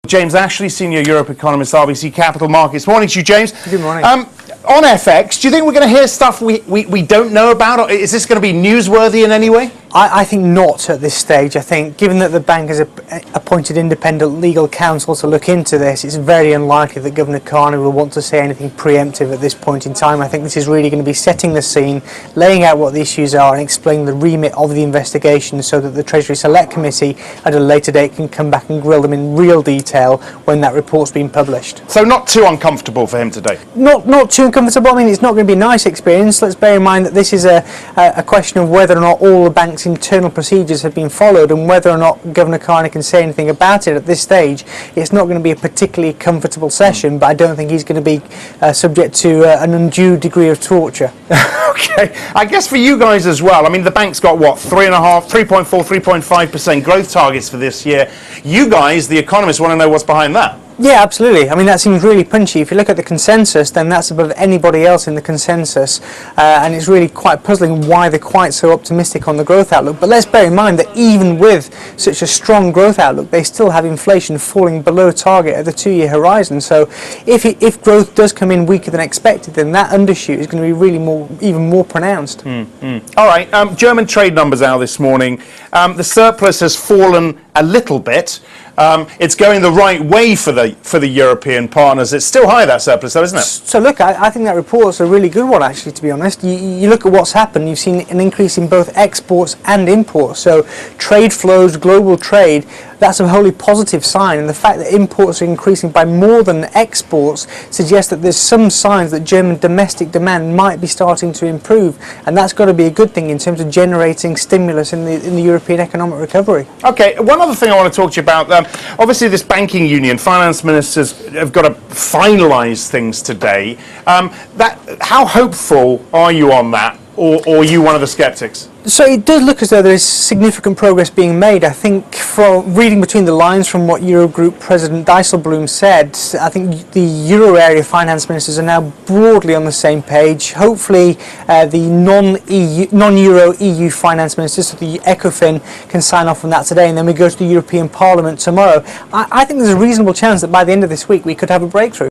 James Ashley, Senior Europe Economist, RBC Capital Markets. Morning to you, James. Good morning. On FX, do you think we're going to hear stuff we don't know about, or is this going to be newsworthy in any way? I think not at this stage. I think given that the bank has appointed independent legal counsel to look into this, it's very unlikely that Governor Carney will want to say anything preemptive at this point in time. I think this is really going to be setting the scene, laying out what the issues are and explaining the remit of the investigation so that the Treasury Select Committee at a later date can come back and grill them in real detail when that report's been published. So not too uncomfortable for him today? Not too uncomfortable. I mean, it's not going to be a nice experience. Let's bear in mind that this is a question of whether or not all the bank's internal procedures have been followed, and whether or not Governor Carney can say anything about it at this stage. It's not going to be a particularly comfortable session, but I don't think he's going to be subject to an undue degree of torture. Okay, I guess for you guys as well. I mean, the bank's got what, 3.4, 3.5% growth targets for this year. You guys, the economists, want to know what's behind that. Yeah, absolutely. I mean, that seems really punchy. If you look at the consensus, then that's above anybody else in the consensus, and it's really quite puzzling why they're quite so optimistic on the growth outlook. But let's bear in mind that even with such a strong growth outlook, they still have inflation falling below target at the 2-year horizon. So if growth does come in weaker than expected, then that undershoot is going to be really even more pronounced. All right, German trade numbers out this morning. The surplus has fallen a little bit. It's going the right way for the European partners. It's still high, that surplus, though, isn't it? So look, I think that report's a really good one, actually, to be honest. You look at what's happened, you've seen an increase in both exports and imports. So trade flows, global trade, that's a wholly positive sign. And the fact that imports are increasing by more than exports suggests that there's some signs that German domestic demand might be starting to improve. And that's got to be a good thing in terms of generating stimulus in the European economic recovery. Okay, one other thing I want to talk to you about. Obviously, this banking union, finance ministers have got to finalise things today. How hopeful are you on that, or are you one of the sceptics? So it does look as though there is significant progress being made. I think from reading between the lines from what Eurogroup President Dijsselbloem said, I think the Euro area finance ministers are now broadly on the same page. Hopefully the non-Euro EU finance ministers, so the ECOFIN, can sign off on that today, and then we go to the European Parliament tomorrow. I think there's a reasonable chance that by the end of this week we could have a breakthrough.